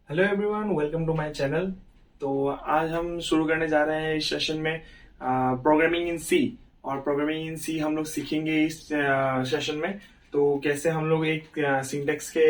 Hello everyone, welcome to my channel. तो आज हम शुरू करने जा रहे हैं इस सेशन में प्रोग्रामिंग इन सी। और प्रोग्रामिंग इन सी हम लोग सीखेंगे इस सेशन में। तो कैसे हम लोग एक सिंटेक्स के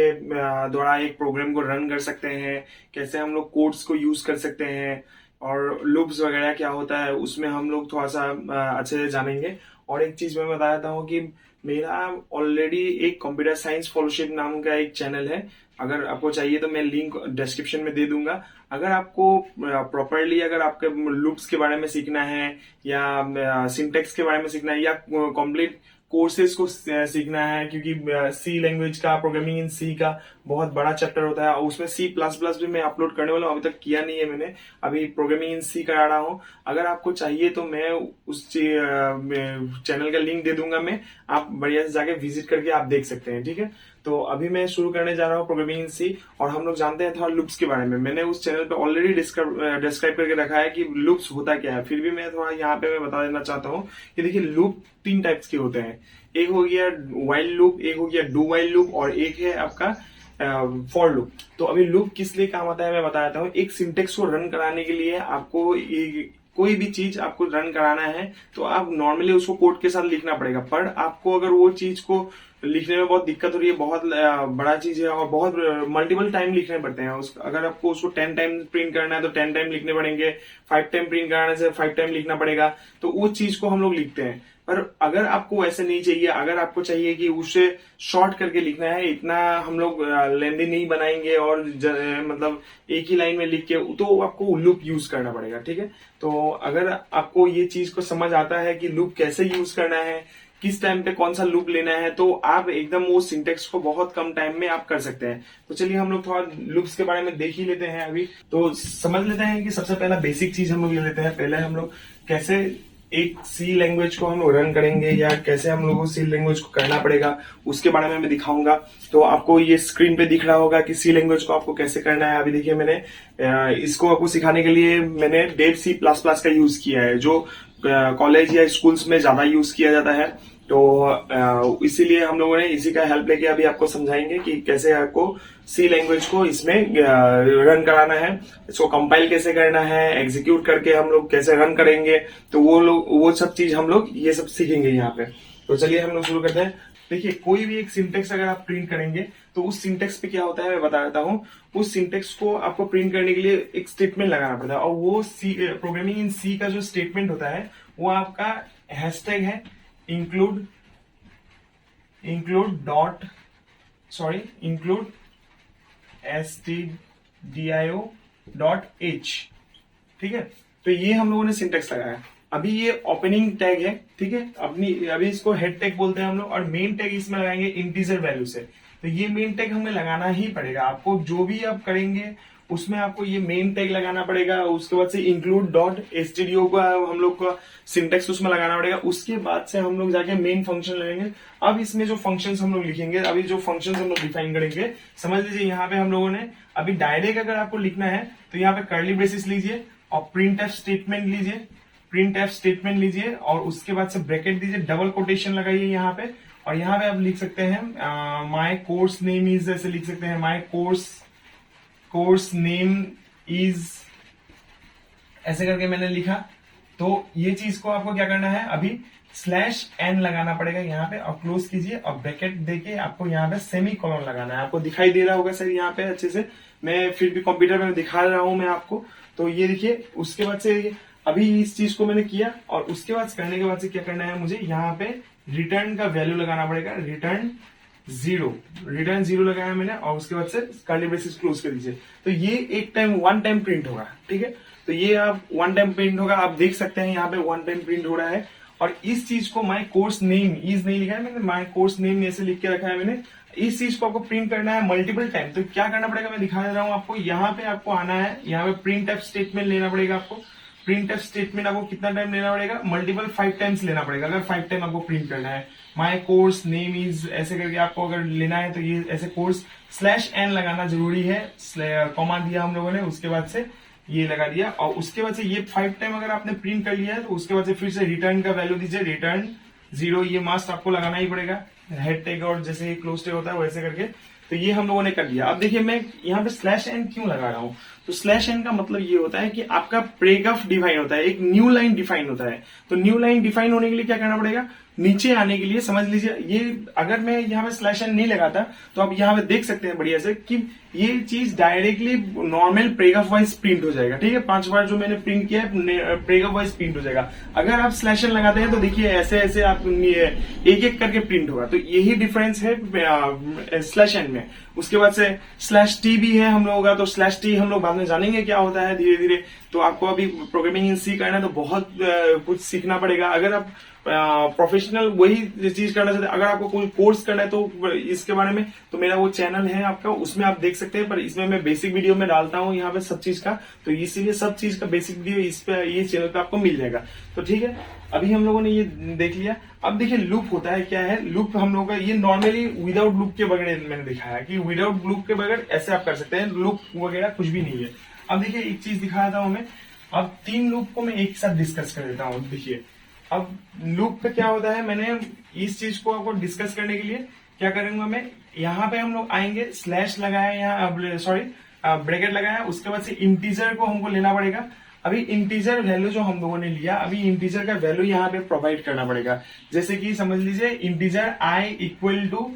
द्वारा एक प्रोग्राम को रन कर सकते हैं, कैसे हम लोग कोड्स को यूज कर सकते हैं, और लूप्स वगैरह क्या होता है उसमें हम लोग थोड़ा सा अच्छे से जानेंगे। और एक चीज मैं बता देता हूँ कि मेरा ऑलरेडी एक कंप्यूटर साइंस फेलोशिप नाम का एक चैनल है। अगर आपको चाहिए तो मैं लिंक डिस्क्रिप्शन में दे दूंगा। अगर आपको प्रॉपरली अगर आपके लूप्स के बारे में सीखना है या सिंटेक्स के बारे में सीखना है या कंप्लीट कोर्सेज को सीखना है, क्योंकि सी लैंग्वेज का प्रोग्रामिंग इन सी का बहुत बड़ा चैप्टर होता है और उसमें सी प्लस प्लस भी मैं अपलोड करने वाला हूँ। अभी तक किया नहीं है मैंने, अभी प्रोग्रामिंग इन सी करा रहा हूँ। अगर आपको चाहिए तो मैं उस चैनल का लिंक दे दूंगा। मैं आप बढ़िया से जाके विजिट करके आप देख सकते हैं, ठीक है। तो अभी मैं शुरू करने जा रहा हूँ प्रोग्रामिंग इन सी। और हम लोग जानते हैं थोड़ा लूप्स के बारे में। मैंने उस चैनल पे ऑलरेडी डिस्क्राइब करके रखा है कि लूप्स होता क्या है। फिर भी मैं थोड़ा यहाँ पे मैं बता देना चाहता हूँ कि देखिए, लूप तीन टाइप्स के होते हैं। एक हो गया वाइल लूप, एक हो गया डू वाइल लूप, और एक है आपका फॉर लूप। तो अभी लूप किस लिए काम आता है मैं बता देता हूँ। एक सिंटेक्स को रन कराने के लिए आपको कोई भी चीज आपको रन कराना है तो आप नॉर्मली उसको कोड के साथ लिखना पड़ेगा। पर आपको अगर वो चीज को लिखने में बहुत दिक्कत हो रही है, बहुत बड़ा चीज है और बहुत मल्टीपल टाइम लिखने पड़ते हैं अगर आपको उसको 10 टाइम प्रिंट करना है तो 10 टाइम लिखने पड़ेंगे, 5 टाइम प्रिंट कराने से 5 टाइम लिखना पड़ेगा। तो वो चीज को हम लोग लिखते हैं। पर अगर आपको ऐसे नहीं चाहिए, अगर आपको चाहिए कि उसे शॉर्ट करके लिखना है, इतना हम लोग लेंदी नहीं बनाएंगे और मतलब एक ही लाइन में लिख के, तो आपको लूप यूज करना पड़ेगा, ठीक है। तो अगर आपको ये चीज को समझ आता है कि लूप कैसे यूज करना है, किस टाइम पे कौन सा लूप लेना है, तो आप एकदम वो सिंटेक्स को बहुत कम टाइम में आप कर सकते हैं। तो चलिए हम लोग थोड़ा लूप्स के बारे में देख ही लेते हैं। अभी तो समझ लेते हैं कि सबसे पहला बेसिक चीज हम लोग ले लेते हैं। पहले हम लोग कैसे एक सी लैंग्वेज को हम लोग रन करेंगे या कैसे हम लोगों को सी लैंग्वेज को करना पड़ेगा, उसके बारे में मैं दिखाऊंगा। तो आपको ये स्क्रीन पे दिख रहा होगा कि सी लैंग्वेज को आपको कैसे करना है। अभी देखिए, मैंने इसको आपको सिखाने के लिए मैंने डेव सी प्लस प्लस का यूज किया है, जो कॉलेज या स्कूल्स में ज्यादा यूज किया जाता है। तो इसीलिए हम लोगों ने इसी का हेल्प लेके अभी आपको समझाएंगे कि कैसे आपको सी लैंग्वेज को इसमें रन कराना है, इसको कंपाइल कैसे करना है, एग्जीक्यूट करके हम लोग कैसे रन करेंगे। तो वो सब चीज हम लोग ये सब सीखेंगे यहाँ पे। तो चलिए हम लोग शुरू करते हैं। देखिए, कोई भी एक सिंटेक्स अगर आप प्रिंट करेंगे तो उस सिंटेक्स पे क्या होता है मैं बता देता हूँ। उस सिंटेक्स को आपको प्रिंट करने के लिए एक स्टेटमेंट लगाना पड़ता है, और वो सी प्रोग्रामिंग इन सी का जो स्टेटमेंट होता है वो आपका हैशटैग है include dot sorry include stdio.h, ठीक है। तो ये हम लोगों ने सिंटेक्स लगाया। अभी ये ओपनिंग टैग है, ठीक है। अभी इसको हेड टैग बोलते हैं हम लोग, और मेन टैग इसमें लगाएंगे इंटीजर वैल्यू से। तो ये मेन टैग हमें लगाना ही पड़ेगा। आपको जो भी आप करेंगे उसमें आपको ये मेन टैग लगाना पड़ेगा। उसके बाद से इंक्लूड डॉट एसटीडीओ का हम लोग का सिंटेक्स उसमें लगाना पड़ेगा। उसके बाद से हम लोग जाके मेन फंक्शन लगाएंगे। अब इसमें जो फंक्शंस हम लोग लिखेंगे, अभी जो फंक्शंस हम लोग डिफाइन करेंगे, समझ लीजिए यहाँ पे हम लोगों ने अभी डायरेक्ट अगर आपको लिखना है तो यहाँ पे कर्ली ब्रेसिस लीजिए और प्रिंट एफ स्टेटमेंट लीजिए और उसके बाद से ब्रैकेट दीजिए, डबल कोटेशन लगाइए यहाँ पे। और यहाँ पे आप लिख सकते हैं माई कोर्स नेम इज, ऐसे लिख सकते हैं माई कोर्स नेम इज, ऐसे करके मैंने लिखा। तो ये चीज को आपको क्या करना है, अभी /n लगाना पड़ेगा यहाँ पे, और क्लोज कीजिए और ब्रैकेट देके आपको यहाँ पे सेमी कॉलन लगाना है। आपको दिखाई दे रहा होगा सर यहाँ पे अच्छे से, मैं फिर भी कंप्यूटर में दिखा रहा हूं मैं आपको। तो ये देखिए, उसके बाद से अभी इस चीज को मैंने किया, और उसके बाद करने के बाद से क्या करना है, मुझे यहाँ पे रिटर्न का वैल्यू लगाना पड़ेगा। रिटर्न जीरो लगाया मैंने, और उसके बाद से कर्ली ब्रेसिस क्लोज कर दीजिए। तो ये वन टाइम प्रिंट होगा, ठीक है। तो ये आप वन टाइम प्रिंट होगा, आप देख सकते हैं यहाँ पे वन टाइम प्रिंट हो रहा है। और इस चीज को माई कोर्स नेम इज नहीं लिखा है मैंने, माई कोर्स नेम ऐसे लिख के रखा है मैंने। इस चीज को आपको प्रिंट करना है मल्टीपल टाइम। तो क्या करना पड़ेगा मैं दिखा दे रहा हूँ आपको। यहाँ पे आपको आना है, यहाँ पे प्रिंट एफ स्टेटमेंट लेना पड़ेगा आपको। प्रिंट एफ स्टेटमेंट आपको कितना टाइम लेना पड़ेगा, मल्टीपल 5 टाइम्स लेना पड़ेगा। अगर 5 टाइम आपको प्रिंट करना है, माई कोर्स नेम इज ऐसे करके आपको अगर लेना है तो ये ऐसे कोर्स /n लगाना जरूरी है। कॉमा दिया हम लोगों ने, उसके बाद से ये लगा दिया, और उसके बाद से ये 5 टाइम अगर आपने प्रिंट कर लिया है तो उसके बाद से फिर से रिटर्न का वैल्यू दीजिए, रिटर्न 0। ये मास्ट आपको लगाना ही पड़ेगा, हेड टैग और जैसे क्लोज टैग होता है वैसे करके। तो ये हम लोगों ने कर दिया। अब देखिए मैं यहाँ पे स्लैश एन क्यों लगा रहा हूँ, तो स्लैश एन का मतलब ये होता है कि आपका पैराग्राफ डिफाइन होता है, एक न्यू लाइन डिफाइन होता है। तो न्यू लाइन डिफाइन होने के लिए क्या करना पड़ेगा, नीचे आने के लिए समझ लीजिए ये अगर मैं यहाँ पे स्लैश एन नहीं लगाता तो आप यहाँ पे देख सकते हैं बढ़िया से कि ये चीज directly normal paragraph wise print हो जाएगा। ठीक है, 5 बार जो मैंने प्रिंट किया है पैराग्राफ वाइज प्रिंट हो जाएगा। अगर आप स्लैश एन लगाते हैं तो देखिए ऐसे ऐसे आप एक एक करके प्रिंट होगा। तो यही डिफरेंस है स्लैश एन में। उसके बाद से स्लैश टी भी है हम लोगों का, तो स्लैश टी हम लोग बाद में जानेंगे क्या होता है धीरे धीरे। तो आपको अभी प्रोग्रामिंग इन सी करना है तो बहुत कुछ सीखना पड़ेगा। अगर आप प्रोफेशनल वही चीज करना चाहते हैं, अगर आपको कोई कोर्स करना है तो इसके बारे में तो मेरा वो चैनल है आपका, उसमें आप देख सकते हैं। पर इसमें मैं बेसिक वीडियो में डालता हूँ यहाँ पे सब चीज का, तो इसीलिए सब चीज का बेसिक वीडियो इस पे ये चैनल पे आपको मिल जाएगा। तो ठीक है, अभी हम लोगों ने ये देख लिया। अब देखिए लूप होता है क्या है, लूप हम लोगों का ये नॉर्मली विदाउट लूप के बगैर मैंने दिखाया कि विदाउट लूप के बगैर ऐसे आप कर सकते हैं, लूप वगैरह कुछ भी नहीं है। अब देखिए एक चीज दिखाया था हमें, अब 3 लूप को मैं एक साथ डिस्कस कर देता हूँ। देखिए अब लूप पे क्या होता है, मैंने इस चीज को आपको डिस्कस करने के लिए क्या करूंगा मैं, यहाँ पे हम लोग आएंगे, स्लैश लगाया यहाँ, सॉरी ब्रैकेट लगाया, उसके बाद से इंटीजर को हमको लेना पड़ेगा। अभी इंटीजर वैल्यू जो हम लोगों ने लिया, अभी इंटीजर का वैल्यू यहाँ पे प्रोवाइड करना पड़ेगा। जैसे कि समझ लीजिए इंटीजर आई इक्वल टू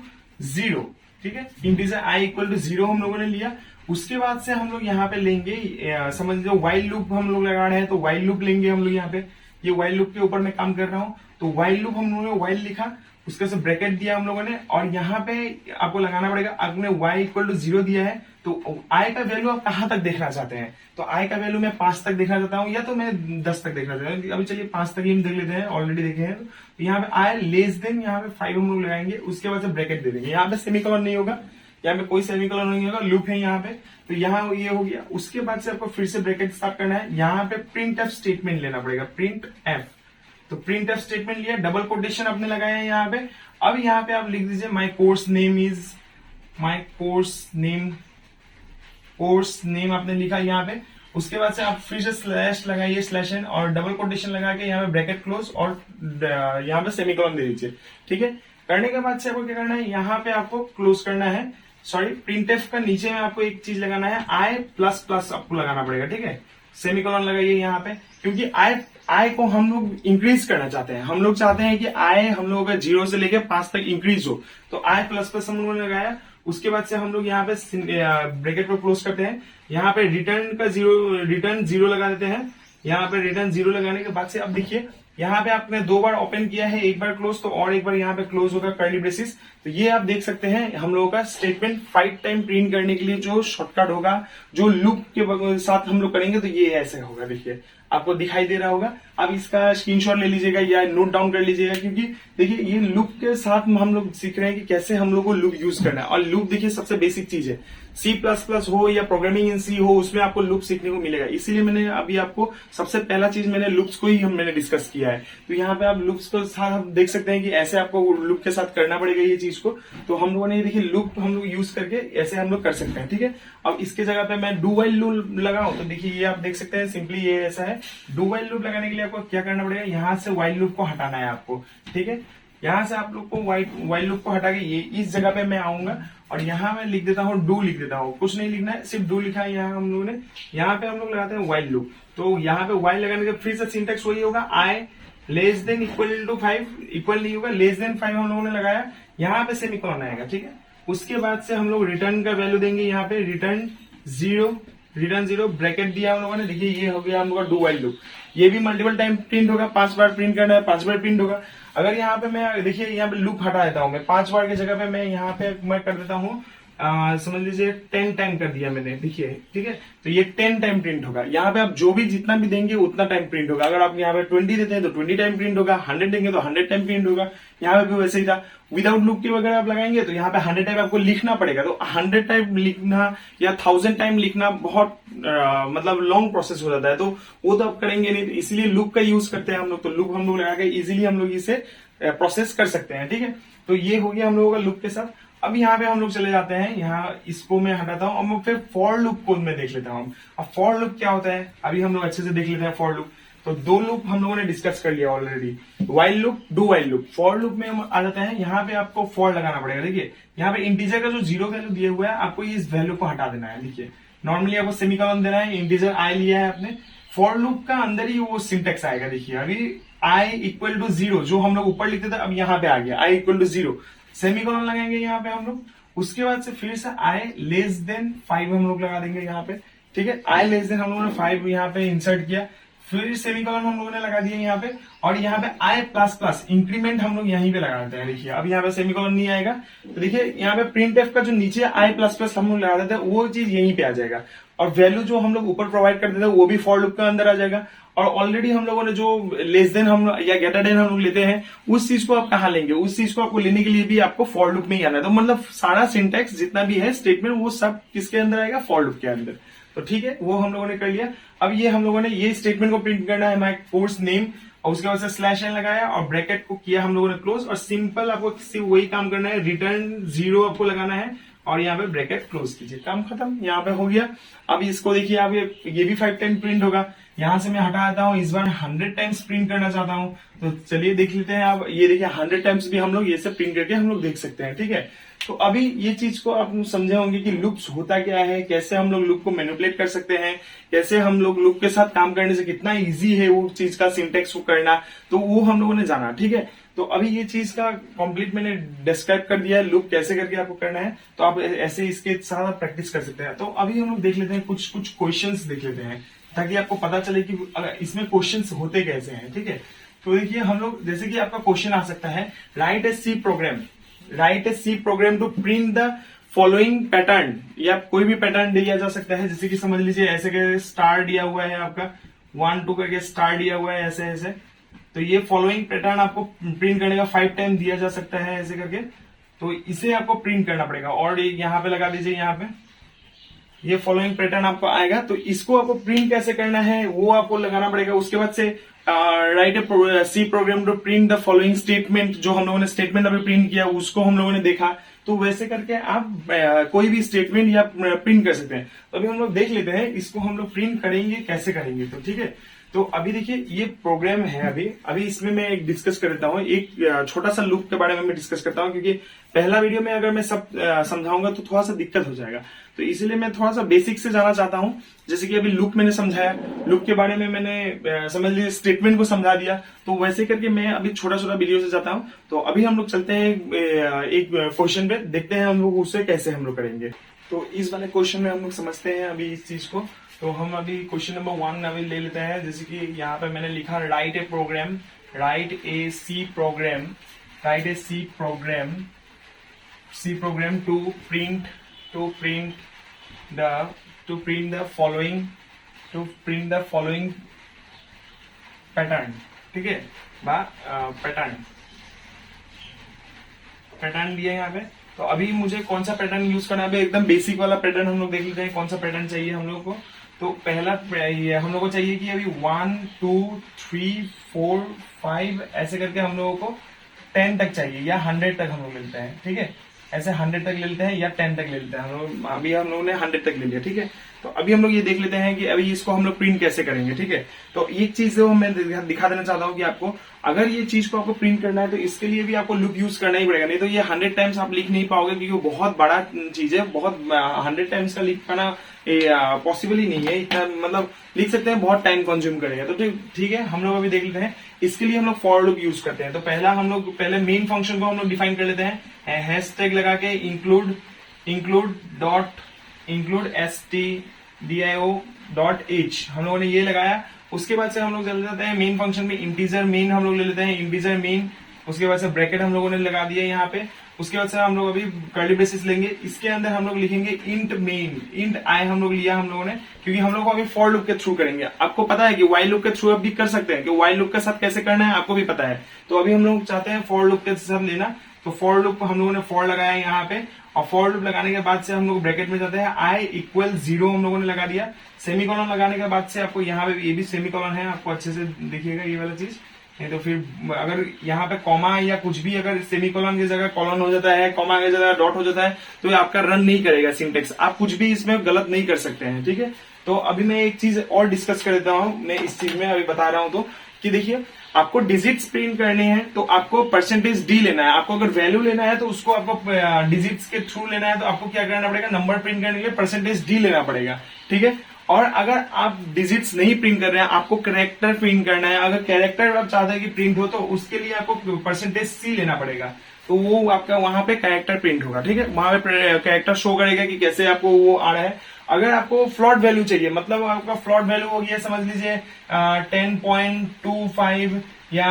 0, ठीक है, इंटीजर आई इक्वल टू 0 हम लोगों ने लिया। उसके बाद से हम लोग यहाँ पे लेंगे, समझ लीजिए वाइल लूप हम लोग लगा रहे हैं तो वाइल लूप लेंगे हम लोग। यहाँ पे ये वाइल लूप के ऊपर मैं काम कर रहा हूँ, तो वाइल लूप हम लोगों ने वाइल लिखा, उसके से ब्रैकेट दिया हम लोगों ने, और यहाँ पे आपको लगाना पड़ेगा, आपने y इक्वल टू 0 दिया है तो i का वैल्यू आप कहाँ तक देखना चाहते हैं, तो i का वैल्यू मैं 5 तक देखना चाहता हूँ या तो मैं 10 तक देखना चाहता हूँ। अभी चलिए 5 तक ही हम देख लेते हैं, ऑलरेडी देखे हैं। तो यहाँ पे i लेस देन यहाँ पे 5 हम लोग लगाएंगे, उसके बाद से ब्रैकेट दे देंगे। यहाँ पे सेमीकोलन नहीं होगा, यहाँ पे कोई सेमीकोलन नहीं होगा, लूप है यहाँ पे, तो यहाँ ये हो गया। उसके बाद से आपको फिर से ब्रैकेट स्टार्ट करना है, यहाँ पे प्रिंट एफ स्टेटमेंट लेना पड़ेगा, प्रिंट एफ। तो प्रिंट एफ स्टेटमेंट लिया, डबल कोटेशन आपने लगाया है यहाँ पे। अब यहाँ पे आप लिख दीजिए my course name is, my course name आपने लिखा यहाँ पे। उसके बाद से आप फिर से स्लैश लगाइए, स्लैश एन, और डबल कोटेशन लगा के यहाँ पे ब्रैकेट क्लोज, और यहाँ पे सेमीकोलन दे दीजिए। ठीक है, करने के बाद से आपको क्या करना है, यहाँ पे आपको क्लोज करना है, सॉरी प्रिंट एफ का नीचे में आपको एक चीज लगाना है, आई प्लस प्लस आपको लगाना पड़ेगा। ठीक है, सेमीकोलन लगाइए यहाँ पे, क्योंकि आई को हम लोग इंक्रीज करना चाहते हैं। हम लोग चाहते हैं कि आई हम लोगों का 0 से लेके 5 तक इंक्रीज हो, तो आई प्लस प्लस हम लोगों ने लगाया। उसके बाद से हम लोग यहाँ पे ब्रैकेट को क्लोज करते हैं, यहाँ पे रिटर्न जीरो लगा देते हैं। यहाँ पे रिटर्न 0 लगाने के बाद से अब देखिए यहाँ पे आपने 2 बार ओपन किया है, एक बार क्लोज, तो और एक बार यहाँ पे क्लोज होगा कर्ली ब्रेसिस। तो ये आप देख सकते हैं हम लोगों का स्टेटमेंट 5 टाइम प्रिंट करने के लिए जो शॉर्टकट होगा, जो लूप के साथ हम लोग करेंगे, तो ये ऐसे होगा। देखिए आपको दिखाई दे रहा होगा। अब इसका स्क्रीनशॉट ले लीजिएगा या नोट डाउन कर लीजिएगा, क्योंकि देखिए ये लूप के साथ हम लोग सीख रहे हैं कि कैसे हम लोग को लूप यूज करना है। और लूप देखिए सबसे बेसिक चीज है, C++ हो या प्रोग्रामिंग इन सी हो, उसमें आपको लूप सीखने को मिलेगा। इसीलिए मैंने अभी आपको सबसे पहला चीज मैंने लूप्स को ही मैंने डिस्कस किया है। तो यहाँ पे आप लूप्स को साथ आप देख सकते हैं कि ऐसे आपको लूप के साथ करना पड़ेगा ये चीज को। तो हम लोगों ने देखिए लूप हम लोग यूज करके ऐसे हम लोग कर सकते हैं। ठीक है, अब इसके जगह पे मैं डू वाइल लूप लगाऊं, तो देखिए ये आप देख सकते हैं सिंपली ये ऐसा है। डू वाइल लूप लगाने के लिए आपको क्या करना पड़ेगा, यहाँ से वाइल लूप को हटाना है आपको। ठीक है, यहाँ से आप लोग को वाइल लूप को हटा के ये इस जगह पे मैं आऊंगा, और यहाँ मैं लिख देता हूँ डू लिख देता हूँ, कुछ नहीं लिखना है, सिर्फ डू लिखा है यहाँ हम लोगों ने। यहाँ पे हम लोग लगाते हैं वाइल लूप, तो यहाँ पे वाइल लगाने के फिर से सिंटेक्स वही होगा, I less than equal to 5, equal नहीं होगा, लेस देन 5 हम लोगों ने लगाया, यहाँ पे सेमीकोलन आएगा। ठीक है, उसके बाद से हम लोग रिटर्न का वैल्यू देंगे, यहाँ पे रिटर्न 0 ब्रैकेट दिया हम लोगों ने। देखिए ये हो गया हम लोग का डू वाइल लूप। ये भी मल्टीपल टाइम प्रिंट होगा, 5 बार प्रिंट करना है, 5 बार प्रिंट होगा। अगर यहाँ पे मैं देखिए यहाँ पे लूप हटा देता हूँ मैं, 5 बार की जगह पे मैं यहाँ पे मैं कर देता हूँ समझ लीजिए 10 टाइम कर दिया मैंने। देखिए ठीक है, तो ये 10 टाइम प्रिंट होगा। यहाँ पे आप जो भी जितना भी देंगे उतना टाइम प्रिंट होगा। अगर आप यहाँ पे 20 देते हैं तो 20 टाइम प्रिंट होगा, 100 देंगे तो 100 टाइम प्रिंट होगा। यहाँ पे भी वैसे ही था, विदाउट लूप के वगैरह आप लगाएंगे तो यहाँ पे 100 टाइम आपको लिखना पड़ेगा। तो 100 टाइम लिखना या 1000 टाइम लिखना बहुत मतलब लॉन्ग प्रोसेस हो जाता है, तो वो तो आप करेंगे नहीं, तो इसलिए लूप का यूज करते हैं हम लोग। तो लूप हम लोग लगा के इजिली हम लोग इसे प्रोसेस कर सकते हैं। ठीक है, तो ये हो गया हम लोगों का लूप के साथ। अब यहाँ पे हम लोग चले जाते हैं, यहाँ इसको मैं हटाता हूँ और फिर फॉर लूप को मैं देख लेता हूँ। अब फॉर लूप क्या होता है अभी हम लोग अच्छे से देख लेते हैं। फॉर लूप तो दो लूप हम लोगों ने डिस्कस कर लिया already, while loop, do while loop. For loop में हम आ जाते हैं, यहाँ पे आपको फॉर लगाना पड़ेगा। देखिए यहाँ पे इंटीजर का जो 0 वैल्यू दिया हुआ है, आपको इस वैल्यू को हटा देना है। देखिए नॉर्मली आपको सेमीकोलन देना है, इंटीजर आई लिया है आपने, फॉर लूप का अंदर ही वो सिंटेक्स आएगा। देखिए अभी आई इक्वल टू 0 जो हम लोग ऊपर लिखते थे, अब यहाँ पे आ गया आई इक्वल टू 0, सेमीकोलन लगाएंगे यहाँ पे हम लोग। उसके बाद से फिर से आई लेस देन 5 हम लोग लगा देंगे यहाँ पे, ठीक है। आई लेस देन हम लोगों ने 5 यहाँ पे इंसर्ट किया, फिर सेमीकोलन हम लोगों ने लगा दिया यहाँ पे, और यहाँ पे आई प्लस प्लस इंक्रीमेंट हम लोग यहीं पे लगा देते हैं। देखिए अब यहाँ पे सेमीकोलन नहीं आएगा, तो देखिए यहाँ पे प्रिंट एफ का जो नीचे आई प्लस प्लस हम लोग लगा देते हैं, वो चीज यहीं पे आ जाएगा। और वैल्यू जो हम लोग ऊपर प्रोवाइड कर देते हैं वो भी फॉर लूप का अंदर आ जाएगा। और ऑलरेडी हम लोगों ने जो लेस देन हम या ग्रेटर देन हम लोग लेते हैं, उस चीज को आप कहाँ लेंगे, उस चीज को आपको लेने के लिए भी आपको फॉर लूप में ही आना है। तो मतलब सारा सिंटेक्स जितना भी है स्टेटमेंट, वो सब किसके अंदर आएगा, फॉर लूप के अंदर। तो ठीक है, वो हम लोगों ने कर लिया। अब ये हम लोगों ने ये स्टेटमेंट को प्रिंट करना है, माय कोर्स नेम, और उसके बाद से स्लैश एन लगाया और ब्रैकेट को किया हम लोगों ने क्लोज, और सिंपल आपको सिर्फ वही काम करना है, रिटर्न 0 आपको लगाना है और यहाँ पे ब्रैकेट क्लोज कीजिए, काम खत्म, यहाँ पे हो गया। अब इसको देखिए, अब ये भी 5 टाइम प्रिंट होगा। यहां से मैं हटा देता हूँ, इस बार 100 टाइम्स प्रिंट करना चाहता हूँ, तो चलिए देख लेते हैं। अब ये देखिए 100 टाइम्स भी हम लोग ये सब प्रिंट करके हम लोग देख सकते हैं, ठीक है। तो अभी ये चीज को आप समझे होंगे कि लूप्स होता क्या है, कैसे हम लोग लूप को मैनिपुलेट कर सकते हैं, कैसे हम लोग लूप के साथ काम करने से कितना इजी है वो चीज का सिंटेक्स को करना, तो वो हम लोगों ने जाना, ठीक है। तो अभी ये चीज का कंप्लीट मैंने डिस्क्राइब कर दिया है, लूप कैसे करके आपको करना है, तो आप ऐसे इसके साथ प्रैक्टिस कर सकते हैं। तो अभी हम लोग देख लेते हैं, कुछ क्वेश्चंस देख लेते हैं, ताकि आपको पता चले कि इसमें क्वेश्चंस होते कैसे हैं, ठीक है। तो देखिए हम लोग, जैसे कि आपका क्वेश्चन आ सकता है, write a C program to print the following pattern, या कोई भी पैटर्न दिया जा सकता है। जैसे कि समझ लीजिए ऐसे के स्टार दिया हुआ है आपका, 1 2 करके स्टार दिया हुआ है, ऐसे ऐसे, तो ये फॉलोइंग पैटर्न आपको प्रिंट करने का 5 टाइम दिया जा सकता है ऐसे करके, तो इसे आपको प्रिंट करना पड़ेगा। और यहाँ पे लगा दीजिए, यहाँ पे ये फॉलोइंग पैटर्न आपको आएगा, तो इसको आपको प्रिंट कैसे करना है वो आपको लगाना पड़ेगा। उसके बाद से write a C program to print the following statement, जो हम लोगों ने स्टेटमेंट अभी प्रिंट किया उसको हम लोगों ने देखा, तो वैसे करके आप कोई भी स्टेटमेंट या प्रिंट कर सकते हैं। तो अभी हम लोग देख लेते हैं इसको हम लोग प्रिंट करेंगे कैसे करेंगे, तो ठीक है। तो अभी देखिए ये प्रोग्राम है, अभी इसमें मैं एक डिस्कस कर देता हूँ, एक छोटा सा लूप के बारे में मैं डिस्कस करता हूँ, क्योंकि पहला वीडियो में अगर मैं सब समझाऊंगा तो थोड़ा सा दिक्कत हो जाएगा, तो इसीलिए मैं थोड़ा सा बेसिक से जाना चाहता हूँ। जैसे कि अभी लूप मैंने समझाया, लूप के बारे में मैंने समझ लीजिए स्टेटमेंट को समझा दिया, तो वैसे करके मैं अभी छोटा छोटा वीडियो से जाता हूँ। तो अभी हम लोग चलते हैं एक क्वेश्चन पे, देखते हैं हम लोग उसे कैसे हम लोग करेंगे। तो इस वाले क्वेश्चन में हम लोग समझते हैं अभी इस चीज को। तो हम अभी क्वेश्चन नंबर 1 अभी ले लेते हैं। जैसे कि यहाँ पे मैंने लिखा write a C program to print the following pattern, ठीक है, पैटर्न दिया यहाँ पे। तो अभी मुझे कौन सा पैटर्न यूज करना है, एकदम बेसिक वाला पैटर्न हम लोग देख लेते हैं, कौन सा पैटर्न चाहिए हम लोग को। तो पहला हम लोग को चाहिए कि अभी 1 2 3 4 5 ऐसे करके हम लोगों को 10 तक चाहिए, या 100 तक हम लोग मिलते हैं, ठीक है। ऐसे 100 तक ले लेते हैं या 10 तक ले लेते हैं हम लोग, अभी हम लोगों ने 100 तक ले लिया, ठीक है। तो अभी हम लोग ये देख लेते हैं कि अभी इसको हम लोग प्रिंट कैसे करेंगे, ठीक है। तो एक चीज जो मैं दिखा देना चाहता हूँ कि आपको, अगर ये चीज को आपको प्रिंट करना है तो इसके लिए भी आपको लूप यूज करना ही पड़ेगा, नहीं तो ये 100 टाइम्स आप लिख नहीं पाओगे, क्योंकि वो बहुत बड़ा चीज है, बहुत 100 टाइम्स का लिख पाना पॉसिबल ही नहीं है। इतना मतलब लिख सकते हैं, बहुत टाइम कंज्यूम करेगा। तो ठीक है, हम लोग अभी देख लेते हैं। इसके लिए हम लोग फॉर लूप यूज करते हैं। तो पहले मेन फंक्शन को हम लोग डिफाइन कर लेते हैं, हैशटैग लगा के इंक्लूड stdio.h हम लोगों ने ये लगाया। उसके बाद से हम लोग चले जाते हैं मेन फंक्शन में, इंटीजर मेन हम लोग ले लेते हैं, इंटीजर मेन। उसके बाद से ब्रैकेट हम लोगों ने लगा दिया यहाँ पे। उसके बाद से हम लोग अभी कर्ली ब्रेसेस लेंगे, इसके अंदर हम लोग लिखेंगे इंट आई हम लोग लिया हम लोगों ने, क्योंकि हम लोग को अभी फॉर लूप के थ्रू करेंगे। आपको पता है कि वाइल लूप के थ्रू आप भी कर सकते हैं, कि वाइल लूप के साथ कैसे करना है आपको भी पता है। तो अभी हम लोग चाहते हैं फॉर लूप के साथ लेना, तो फॉर लूप हम लोगों ने फॉर लगाया यहाँ पे, और फॉर लूप लगाने के बाद से हम लोग ब्रैकेट में जाते हैं, आई इक्वल 0 हम लोगों ने लगा दिया। सेमीकोलन लगाने के बाद से आपको यहाँ पे, ये भी सेमीकोलन है, आपको अच्छे से देखिएगा ये वाला चीज, नहीं तो फिर अगर यहाँ पे कॉमा या कुछ भी अगर सेमीकोलन की जगह कॉलन हो जाता है, कॉमा की जगह डॉट हो जाता है, तो ये आपका रन नहीं करेगा सिंटेक्स, आप कुछ भी इसमें गलत नहीं कर सकते हैं, ठीक है। तो अभी मैं एक चीज और डिस्कस कर देता हूं, मैं इस चीज में अभी बता रहा हूं तो कि देखिए आपको डिजिट्स प्रिंट करने हैं तो आपको परसेंटेज डी लेना है। आपको अगर वैल्यू लेना है तो उसको आपको डिजिट्स के थ्रू लेना है, तो आपको क्या करना पड़ेगा, नंबर प्रिंट करने के लिए परसेंटेज डी लेना पड़ेगा, ठीक है। और अगर आप डिजिट्स नहीं प्रिंट कर रहे हैं, आपको कैरेक्टर प्रिंट करना है, अगर कैरेक्टर आप चाहते हैं कि प्रिंट हो तो उसके लिए आपको परसेंटेज सी लेना पड़ेगा, तो वो आपका वहां पे कैरेक्टर प्रिंट होगा, ठीक है। वहां पे कैरेक्टर शो करेगा कि कैसे आपको वो आ रहा है। अगर आपको फ्लॉट वैल्यू चाहिए, मतलब आपका फ्लॉट वैल्यू हो गया समझ लीजिए 10.25 या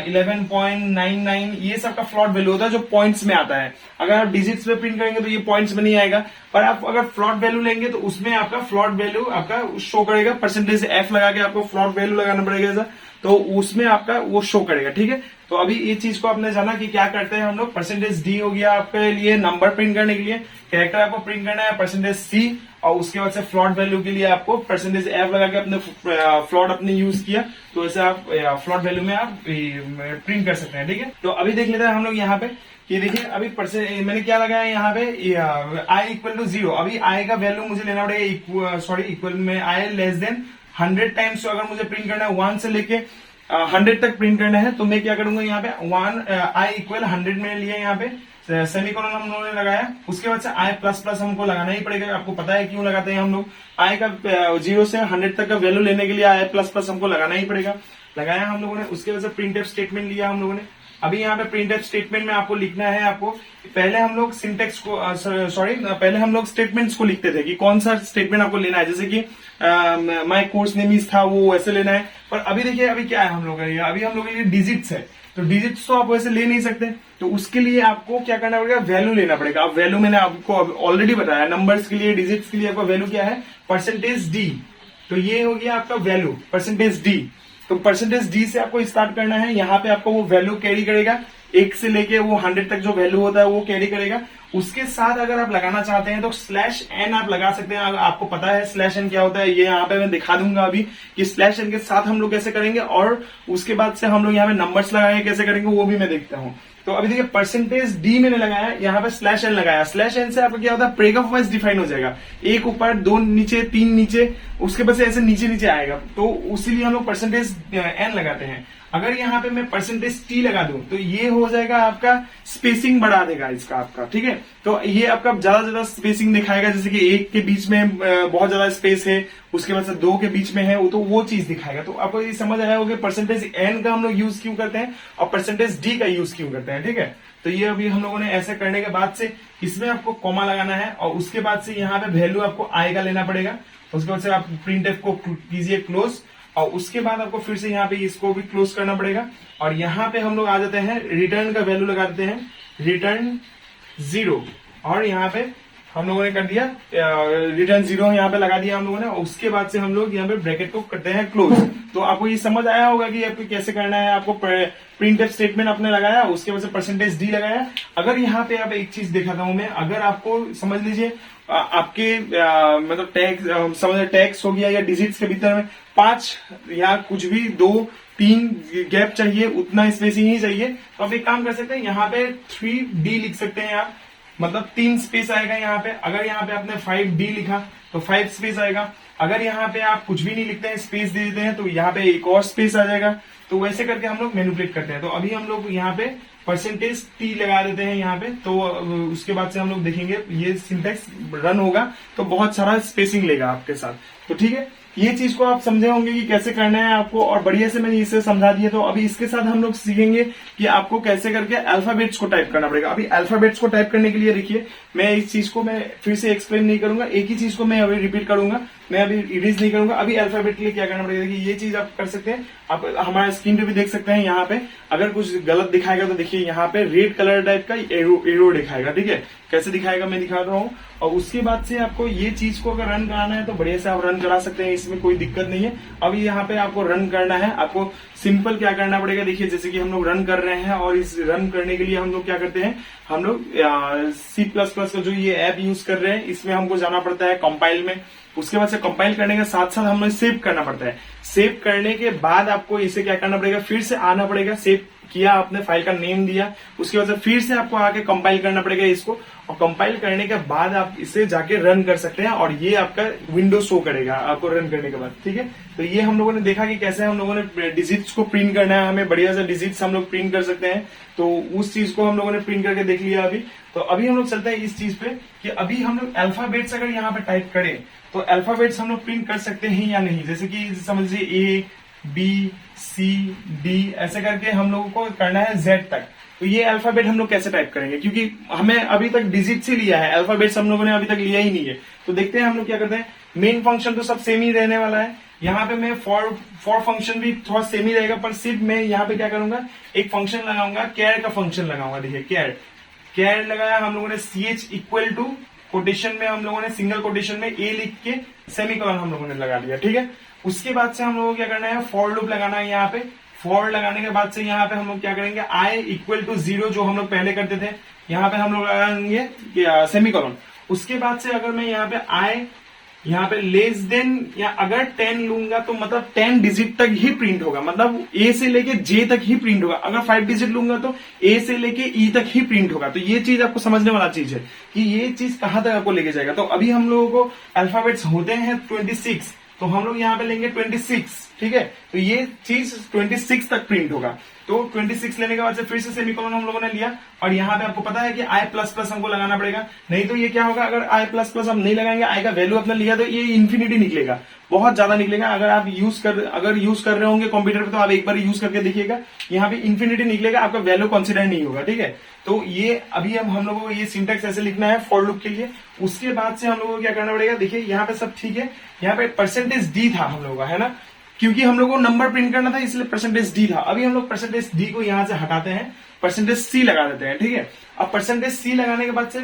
11.99, ये सब का फ्लॉट वैल्यू होता है जो पॉइंट्स में आता है। अगर आप डिजिट्स पे प्रिंट करेंगे तो ये पॉइंट्स में नहीं आएगा, पर आप अगर फ्लॉट वैल्यू लेंगे तो उसमें आपका फ्लॉट वैल्यू आपका शो करेगा, परसेंटेज एफ लगा के आपको फ्लॉट वैल्यू लगाना पड़ेगा ऐसा, तो उसमें आपका वो शो करेगा, ठीक है। तो अभी ये चीज को आपने जाना कि क्या करते हैं हम लोग। परसेंटेज डी हो गया आपके लिए नंबर प्रिंट करने के लिए, कैरेक्टर आपको प्रिंट करना है परसेंटेज सी, और उसके बाद से फ्लॉट वैल्यू के लिए आपको परसेंटेज एफ लगा के अपने फ्लॉट अपने यूज किया, तो ऐसे आप फ्लॉट वैल्यू में आप प्रिंट कर सकते हैं, ठीक है। तो अभी देख लेते हैं हम लोग यहाँ पे कि देखिए अभी मैंने क्या लगाया यहाँ पे आई इक्वल टू 0। अभी आई का वैल्यू मुझे लेना पड़ेगा, इक्वल में आई लेस देन 100 टाइम्स। तो अगर मुझे प्रिंट करना है 1 से लेके 100 तक प्रिंट करना है, तो मैं क्या करूंगा यहाँ पे 1 आई इक्वल 100 मैंने लिया यहाँ पे, सेमीकोलन हम लोगों ने लगाया। उसके बाद से आई प्लस प्लस हमको लगाना ही पड़ेगा, आपको पता है क्यों लगाते हैं हम लोग। आई का 0 से 100 तक का वैल्यू लेने के लिए आई प्लस प्लस हमको लगाना ही पड़ेगा, लगाया हम लोगों ने। उसके बाद से प्रिंटफ स्टेटमेंट लिया हम लोगों ने। अभी यहाँ पे प्रिंटफ स्टेटमेंट में आपको लिखना है, आपको पहले हम लोग सिंटेक्स को पहले हम लोग स्टेटमेंट्स को लिखते थे कि कौन सा स्टेटमेंट आपको लेना है, जैसे कि माय कोर्स नेम इज था, वो वैसे लेना है। पर अभी देखिए अभी क्या है हम लोग, अभी हम लोग के लिए डिजिट्स है, तो डिजिट्स तो आप वैसे ले नहीं सकते, तो उसके लिए आपको क्या करना पड़ेगा, वैल्यू लेना पड़ेगा। अब वैल्यू मैंने आपको ऑलरेडी बताया, नंबर्स के लिए डिजिट्स के लिए आपका वैल्यू क्या है, परसेंटेज डी। तो ये हो गया आपका वैल्यू परसेंटेज डी। तो परसेंटेज डी से आपको स्टार्ट करना है, यहाँ पे आपको वो वैल्यू कैरी करेगा, 1 से लेके वो 100 तक जो वैल्यू होता है वो कैरी करेगा। उसके साथ अगर आप लगाना चाहते हैं तो स्लैश एन आप लगा सकते हैं। अगर आपको पता है स्लैश एन क्या होता है, ये यहाँ पे मैं दिखा दूंगा अभी कि स्लैश एन के साथ हम लोग कैसे करेंगे, और उसके बाद से हम लोग यहाँ पे नंबर्स लगाएंगे कैसे करेंगे वो भी मैं देखता हूँ। तो अभी देखिए परसेंटेज डी मैंने लगाया, यहाँ पे स्लैश एन लगाया। स्लैश एन से आपका क्या होता है, पैराग्राफ वाइज डिफाइन हो जाएगा, 1 ऊपर 2 नीचे 3 नीचे, उसके बाद से ऐसे नीचे नीचे आएगा, तो उसीलिए हम लोग परसेंटेज एन लगाते हैं। अगर यहाँ पे मैं परसेंटेज टी लगा दूं तो ये हो जाएगा आपका स्पेसिंग बढ़ा देगा इसका आपका, ठीक है। तो ये आपका ज्यादा स्पेसिंग दिखाएगा, जैसे कि 1 के बीच में बहुत ज्यादा स्पेस है, उसके बाद से 2 के बीच में है, तो वो चीज दिखाएगा। तो आपको ये समझ आया होगा परसेंटेज एन का हम लोग यूज क्यों करते हैं और परसेंटेज डी का यूज क्यों करते हैं, ठीक है। तो ये अभी हम लोगों ने ऐसे करने के बाद से इसमें आपको कॉमा लगाना है, और उसके बाद से यहाँ पे वैल्यू आपको आई का लेना पड़ेगा। उसके बाद से आप प्रिंट एफ को कीजिए क्लोज, और उसके बाद आपको फिर से यहाँ पे इसको भी क्लोज करना पड़ेगा। और यहाँ पे हम लोग आ जाते हैं, रिटर्न का वैल्यू लगा देते हैं, रिटर्न 0, और यहाँ पे हम लोगों ने कर दिया रिटर्न 0 यहाँ पे लगा दिया हम लोगों ने। और उसके बाद से हम लोग यहाँ पे ब्रैकेट को करते हैं क्लोज। तो आपको ये समझ आया होगा कि आपको कैसे करना है। आपको प्रिंट एफ स्टेटमेंट आपने लगाया, उसके बाद से परसेंटेज डी लगाया। अगर यहाँ पे आप एक चीज दिखाता हूं मैं, अगर आपको समझ लीजिए आपके मतलब टैक्स समझ टैक्स हो गया या डिजिट्स के भीतर में 5 या कुछ भी 2 3 गैप चाहिए, उतना स्पेसिंग ही चाहिए, तो आप एक काम कर सकते हैं, यहाँ पे 3D लिख सकते हैं आप, मतलब 3 स्पेस आएगा यहाँ पे। अगर यहाँ पे आपने 5D लिखा तो 5 स्पेस आएगा। अगर यहाँ पे आप कुछ भी नहीं लिखते हैं, स्पेस दे देते हैं, तो यहाँ पे एक और स्पेस आ जाएगा। तो वैसे करके हम लोग मैनिपुलेट करते हैं। तो अभी हम लोग यहाँ पे परसेंटेज टी लगा देते हैं यहाँ पे। तो उसके बाद से हम लोग देखेंगे ये सिंटेक्स रन होगा तो बहुत सारा स्पेसिंग लेगा आपके साथ। तो ठीक है, ये चीज को आप समझे होंगे कि कैसे करना है आपको, और बढ़िया से मैंने इसे समझा दिया। तो अभी इसके साथ हम लोग सीखेंगे कि आपको कैसे करके अल्फाबेट्स को टाइप करना पड़ेगा। अभी अल्फाबेट्स को टाइप करने के लिए देखिए, मैं इस चीज को मैं फिर से एक्सप्लेन नहीं करूंगा, एक ही चीज को मैं अभी रिपीट करूंगा, मैं अभी इरेज नहीं करूंगा। अभी अल्फाबेट के लिए क्या करना पड़ेगा, देखिए ये चीज आप कर सकते हैं, आप हमारे स्क्रीन पे भी देख सकते हैं। यहाँ पे अगर कुछ गलत दिखाएगा तो देखिए यहाँ पे रेड कलर टाइप का एरो दिखाएगा, ठीक है। कैसे दिखाएगा मैं दिखा रहा हूँ। और उसके बाद से आपको ये चीज को अगर रन कराना है तो बढ़िया से आप रन करा सकते हैं, इसमें कोई दिक्कत नहीं है। अभी यहाँ पे आपको रन करना है, आपको सिंपल क्या करना पड़ेगा, देखिए जैसे कि हम लोग रन कर रहे हैं, और इस रन करने के लिए हम लोग क्या करते हैं, हम लोग C++ का जो ये ऐप यूज कर रहे हैं, इसमें हमको जाना पड़ता है कंपाइल में। उसके बाद से कंपाइल करने के साथ साथ हमें सेव करना पड़ता है। सेव करने के बाद आपको इसे क्या करना पड़ेगा, फिर से आना पड़ेगा सेव किया, आपने फाइल का नेम दिया, उसके बाद से फिर से आपको आके कंपाइल करना पड़ेगा इसको, और कंपाइल करने के बाद आप इसे जाके रन कर सकते हैं और ये आपका विंडो शो करेगा आपको रन करने के बाद। ठीक है, तो ये हम लोगों ने देखा कि कैसे हम लोगों ने डिजिट्स को प्रिंट करना है, हमें बढ़िया से डिजिट्स हम लोग प्रिंट कर सकते हैं, तो उस चीज को हम लोगों ने प्रिंट करके देख लिया अभी। तो अभी हम लोग चलते हैं इस चीज पे कि अभी हम लोग अल्फाबेट्स अगर यहाँ पे टाइप करें तो अल्फाबेट्स हम लोग प्रिंट कर सकते हैं या नहीं। जैसे कि समझ लीजिए A B C D ऐसे करके हम लोगों को करना है Z तक, तो ये अल्फाबेट हम लोग कैसे टाइप करेंगे, क्योंकि हमें अभी तक डिजिट से लिया है, अल्फाबेट्स हम लोगों ने अभी तक लिया ही नहीं है। तो देखते हैं हम लोग क्या करते हैं। मेन फंक्शन तो सब सेम ही रहने वाला है, यहाँ पे मैं फॉर फंक्शन भी थोड़ा सेम ही रहेगा, पर सिर्फ मैं यहाँ पे क्या करूंगा, एक फंक्शन लगाऊंगा, कैर का फंक्शन लगाऊंगा। देखिए कैर लगाया हम लोगों ने, CH इक्वल टू कोटेशन में हम लोगों ने सिंगल कोटेशन में A लिख के सेमीकोलन हम लोगों ने लगा दिया। ठीक है, उसके बाद से हम लोगों को क्या करना है, फॉर लूप लगाना है। यहाँ पे फॉर लगाने के बाद से यहाँ पे हम लोग क्या करेंगे, I इक्वल टू 0 जो हम लोग पहले करते थे, यहाँ पे हम लोग लगाएंगे सेमीकोलन। उसके बाद से अगर मैं यहाँ पे I यहाँ पे लेस देन या अगर 10 लूंगा तो मतलब 10 डिजिट तक ही प्रिंट होगा, मतलब A से लेके J तक ही प्रिंट होगा। अगर 5 डिजिट लूंगा तो A से लेके E तक ही प्रिंट होगा। तो ये चीज आपको समझने वाला चीज है कि ये चीज कहां तक आपको लेके जाएगा। तो अभी हम लोगों को अल्फाबेट्स होते हैं 26, तो हम लोग यहाँ पे लेंगे 26। ठीक है, तो ये चीज 26 तक प्रिंट होगा। तो 26 लेने के बाद से फिर से सेमीकोलन हम लोगों ने लिया, और यहाँ पे आपको पता है कि I प्लस प्लस हमको लगाना पड़ेगा, नहीं तो ये क्या होगा, अगर I प्लस प्लस हम नहीं लगाएंगे, I का वैल्यू अपना लिया तो ये इन्फिनिटी निकलेगा, बहुत ज्यादा निकलेगा। अगर आप यूज कर रहे होंगे कंप्यूटर पे तो आप एक बार यूज करके देखिएगा, यहाँ पे इन्फिनिटी निकलेगा, आपका वैल्यू कंसिडर नहीं होगा। ठीक है, तो ये अभी हम लोगों को ये सिंटेक्स ऐसे लिखना है फॉर लूप के लिए। उसके बाद से हम लोगों को क्या करना पड़ेगा, देखिए यहाँ पे सब ठीक है, यहाँ पे %d था हम लोगों का, है ना, क्योंकि हम लोग को नंबर प्रिंट करना था इसलिए %d था। अभी हम लोग %d को यहां से हटाते हैं, %c लगा देते हैं। ठीक है, अब %c लगाने के बाद से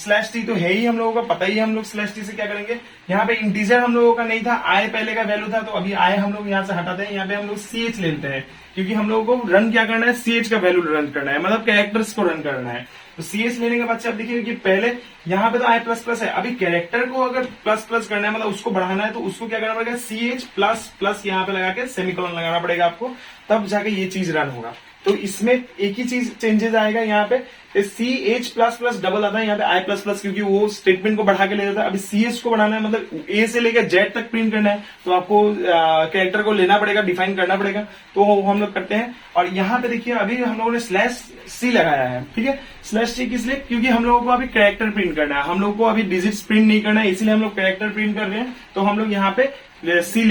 /t तो है ही, हम लोगों का पता ही है, हम लोग /t से क्या करेंगे, यहाँ पे इंटीजर हम लोगों का नहीं था, I पहले का वैल्यू था, तो अभी I हम लोग यहाँ से हटाते हैं, यहाँ पे हम लोग CH लेते हैं, क्योंकि हम लोगों को रन क्या करना है, CH का वैल्यू रन करना है, मतलब कैरेक्टर्स को रन करना है। तो CH लेने के बाद से आप देखिए कि पहले यहाँ पे तो I प्लस प्लस है, अभी कैरेक्टर को अगर प्लस प्लस करना है, मतलब उसको बढ़ाना है, तो उसको क्या करना पड़ेगा, CH प्लस प्लस यहाँ पे लगा के सेमीकोलन लगाना पड़ेगा आपको, तब जाके ये चीज रन होगा। तो इसमें एक ही चीज चेंजेस आएगा, यहाँ पे CH प्लस प्लस डबल आता है, यहाँ पे I प्लस प्लस, क्योंकि वो स्टेटमेंट को बढ़ा के ले जाता है। अभी CH को बढ़ाना है, मतलब A से लेकर Z तक प्रिंट करना है, तो आपको कैरेक्टर को लेना पड़ेगा, डिफाइन करना पड़ेगा, तो हम लोग करते हैं। और यहाँ पे देखिए अभी हम लोगों ने /c लगाया है। ठीक है, /c किस लिए, क्योंकि हम लोगों को अभी कैरेक्टर प्रिंट करना है, हम लोग को अभी डिजिट्स प्रिंट नहीं करना है, इसीलिए हम लोग कैरेक्टर प्रिंट कर रहे हैं। तो हम लोग यहाँ पे %c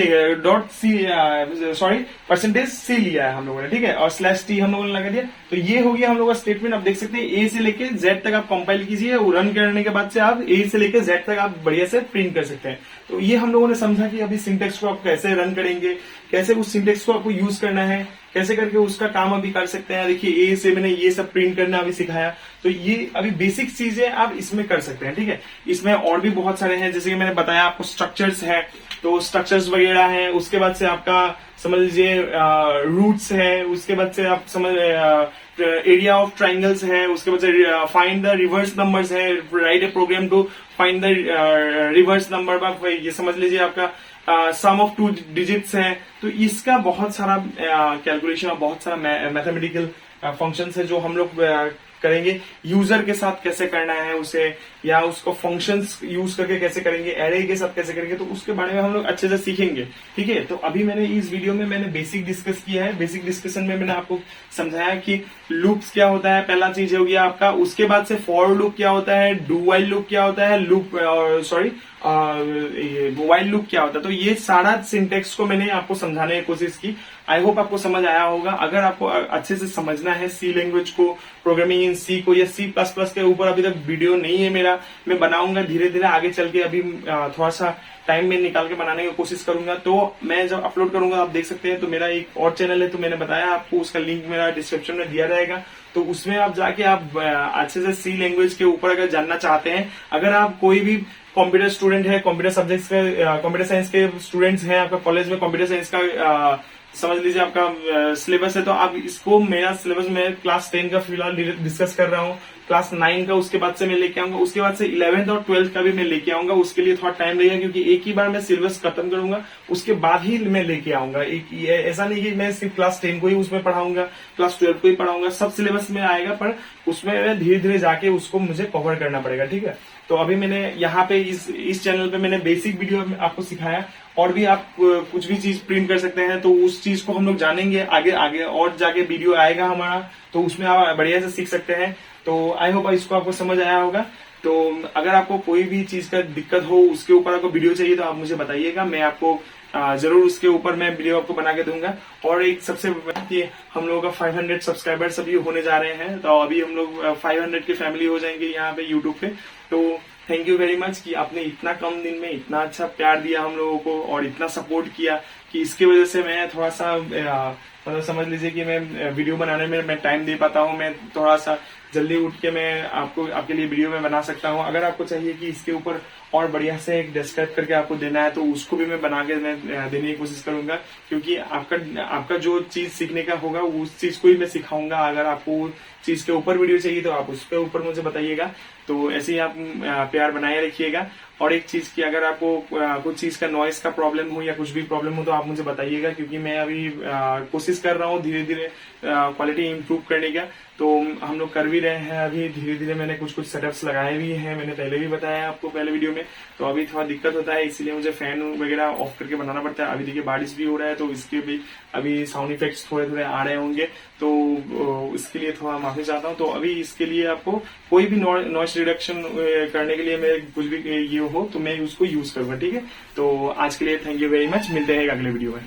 लिया है हम लोगों ने। ठीक है, और /t हम लोगों ने लगा दिया। तो ये हो गया हम लोग का स्टेटमेंट। अब देख सकते हैं A से लेके Z तक आप कंपाइल कीजिए, रन करने के बाद से आप A से लेके Z तक आप बढ़िया से प्रिंट कर सकते हैं। तो ये हम लोगों ने समझा कि अभी सिंटेक्स को आप कैसे रन करेंगे, कैसे उस सिंटेक्स को आपको यूज करना है, कैसे करके उसका काम अभी कर सकते हैं। देखिए A से मैंने ये सब प्रिंट करना अभी सिखाया, तो ये अभी बेसिक चीजें आप इसमें कर सकते हैं। ठीक है, इसमें और भी बहुत सारे हैं, जैसे कि मैंने बताया आपको स्ट्रक्चर्स है, तो स्ट्रक्चर्स वगैरह है। उसके बाद से आपका समझ लीजिए रूट्स है, उसके बाद से आप समझ एरिया ऑफ ट्राइंगल्स है, उसके बाद से फाइंड द रिवर्स नंबर्स है, write a program to find the reverse number, ये समझ लीजिए आपका सम ऑफ 2 डिजिट्स है। तो इसका बहुत सारा कैलकुलेशन और बहुत सारा मैथमेटिकल फंक्शंस है जो हम लोग करेंगे। यूजर के साथ कैसे करना है उसे, या उसको फंक्शंस यूज करके कैसे करेंगे, एरे के साथ कैसे करेंगे, तो उसके बारे में हम लोग अच्छे से सीखेंगे। ठीक है, तो अभी मैंने इस वीडियो में मैंने बेसिक डिस्कस किया है। बेसिक डिस्कशन में मैंने आपको समझाया कि लूप्स क्या होता है, पहला चीज हो गया आपका। उसके बाद से फॉर लूप क्या होता है, डू वाइल लूप क्या होता है, वाइल लूप क्या होता है। तो ये सारा सिंटेक्स को मैंने आपको समझाने की कोशिश की। आई होप आपको समझ आया होगा। अगर आपको अच्छे से समझना है सी लैंग्वेज को, प्रोग्रामिंग इन सी को, या C++ के ऊपर अभी तक वीडियो नहीं है मेरा, मैं बनाऊंगा धीरे धीरे आगे चल के। अभी थोड़ा सा टाइम में निकाल के बनाने की कोशिश करूंगा। तो मैं जब अपलोड करूंगा आप देख सकते हैं। तो मेरा एक और चैनल है, तो मैंने बताया आपको, उसका लिंक मेरा डिस्क्रिप्शन में दिया रहेगा। तो उसमें आप जाके आप अच्छे से सी लैंग्वेज के ऊपर अगर जानना चाहते हैं, अगर आप कोई भी कंप्यूटर स्टूडेंट है, कंप्यूटर सब्जेक्ट्स के, कंप्यूटर साइंस के स्टूडेंट्स हैं, आपका कॉलेज में कंप्यूटर साइंस का समझ लीजिए आपका सिलेबस है, तो आप इसको, मेरा सिलेबस मैं क्लास 10 का फिलहाल डिस्कस कर रहा हूँ, क्लास 9 का उसके बाद से मैं लेके आऊंगा, उसके बाद से 11th और 12th का भी मैं लेके आऊंगा। उसके लिए थोड़ा टाइम लगेगा क्योंकि एक ही बार मैं सिलेबस खत्म करूंगा, उसके बाद ही मैं लेके आऊंगा। ऐसा नहीं कि मैं सिर्फ क्लास 10 को ही उसमें पढ़ाऊंगा, क्लास 12 को ही पढ़ाऊंगा, सब सिलेबस में आएगा, पर उसमें धीरे धीरे जाके उसको मुझे कवर करना पड़ेगा, ठीक है। तो अभी मैंने यहाँ पे इस चैनल पे मैंने बेसिक वीडियो आपको सिखाया, और भी आप कुछ भी चीज प्रिंट कर सकते हैं, तो उस चीज को हम लोग जानेंगे आगे आगे, और जाके वीडियो आएगा हमारा, तो उसमें आप बढ़िया से सीख सकते हैं। तो आई होप इसको आपको समझ आया होगा। तो अगर आपको कोई भी चीज का दिक्कत हो, उसके ऊपर आपको वीडियो चाहिए, तो आप मुझे बताइएगा, मैं आपको जरूर उसके ऊपर मैं वीडियो आपको बना के दूंगा। और एक सबसे कि हम लोगों का 500 सब्सक्राइबर्स अभी होने जा रहे हैं, तो अभी हम लोग 500 की फैमिली हो जाएंगे यहाँ पे यूट्यूब पे। तो थैंक यू वेरी मच कि आपने इतना कम दिन में इतना अच्छा प्यार दिया हम लोगों को, और इतना सपोर्ट किया, कि इसकी वजह से मैं थोड़ा सा मतलब समझ लीजिए कि मैं वीडियो बनाने में मैं टाइम दे पाता हूँ, मैं थोड़ा सा जल्दी उठ के मैं आपके लिए वीडियो में बना सकता हूँ। अगर आपको चाहिए कि इसके ऊपर और बढ़िया से एक डिस्क्राइब करके आपको देना है, तो उसको भी मैं बना के मैं देने की कोशिश करूंगा, क्योंकि आपका जो चीज सीखने का होगा उस चीज को ही मैं सिखाऊंगा। अगर आपको चीज के ऊपर वीडियो चाहिए, तो आप उसके ऊपर मुझे बताइएगा। तो ऐसे ही आप प्यार बनाए रखिएगा। और एक चीज की, अगर आपको कुछ चीज का नॉइस का प्रॉब्लम हो या कुछ भी प्रॉब्लम हो, तो आप मुझे बताइएगा, क्योंकि मैं अभी कोशिश कर रहा हूँ धीरे धीरे क्वालिटी इंप्रूव करने का। तो हम लोग कर भी रहे हैं अभी धीरे धीरे, मैंने कुछ सेटअप्स लगाए भी हैं, मैंने पहले भी बताया आपको पहले वीडियो में। तो अभी थोड़ा दिक्कत होता है, इसीलिए मुझे फैन वगैरह ऑफ करके बनाना पड़ता है। अभी देखिए बारिश भी हो रहा है, तो इसके भी अभी साउंड इफेक्ट्स थोड़े थोड़े आ रहे होंगे, तो इसके लिए थोड़ा माफी चाहता हूँ। तो अभी इसके लिए आपको कोई भी नॉइस रिडक्शन करने के लिए मैं कुछ भी ये हो, तो मैं उसको यूज करूंगा, ठीक है। तो आज के लिए थैंक यू वेरी मच, मिलते हैं अगले वीडियो में।